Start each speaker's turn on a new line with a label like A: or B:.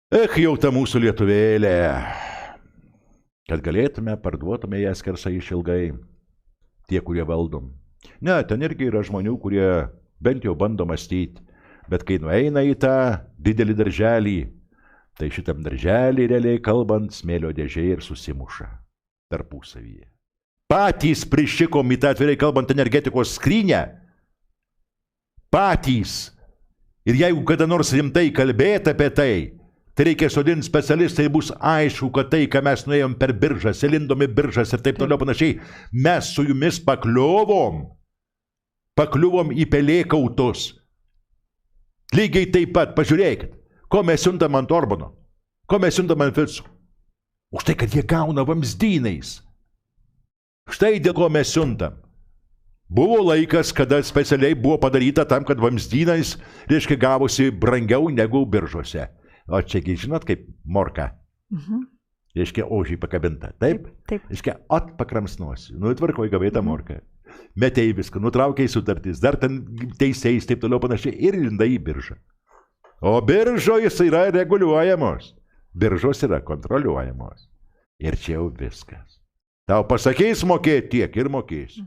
A: Jau ta mūsų lietuvėlė, kad galėtume, parduotume ją skersai išilgai, tie, kurie valdom. Ne, ten irgi yra žmonių, kurie bent jau bando mąstyti, bet kai nueina į tą didelį darželį, tai šitam darželį, realiai kalbant, smėlio dėžė ir susimuša tarpusavyje. Patys prišikom į tą, atvirai kalbant, energetikos skrynę. Patys. Ir jeigu kada nors rimtai kalbėti apie tai, tai reikia sodinti specialistai, bus aišku, kad tai, ką mes nuėjom per biržas, įlindom į biržas ir taip toliau panašiai, mes su jumis pakliuvom į pelėkautus. Lygiai taip pat, pažiūrėkit, ko mes siuntam ant Orbano, ko mes siuntam ant Ficų. Už tai, kad jie gauna vamzdynais. Štai dėl ko mes siuntam. Buvo laikas, kada specialiai buvo padaryta tam, kad vamzdynais, reiškia, gavosi brangiau negu biržose. O čiagi, žinot, kaip morka. Reiškia, ožiai pakabinta. Taip? Reiškia, pakramsnosi. Nu, tvarkoj, gavai tą morką. Metei viską, nutraukiai sutartis, dar ten teisėjais, taip toliau panašiai, ir lindai į biržą. O biržos yra reguliuojamos. Biržos yra kontroliuojamos. Ir čia jau viskas. Tau pasakys mokėti tiek ir mokėsi.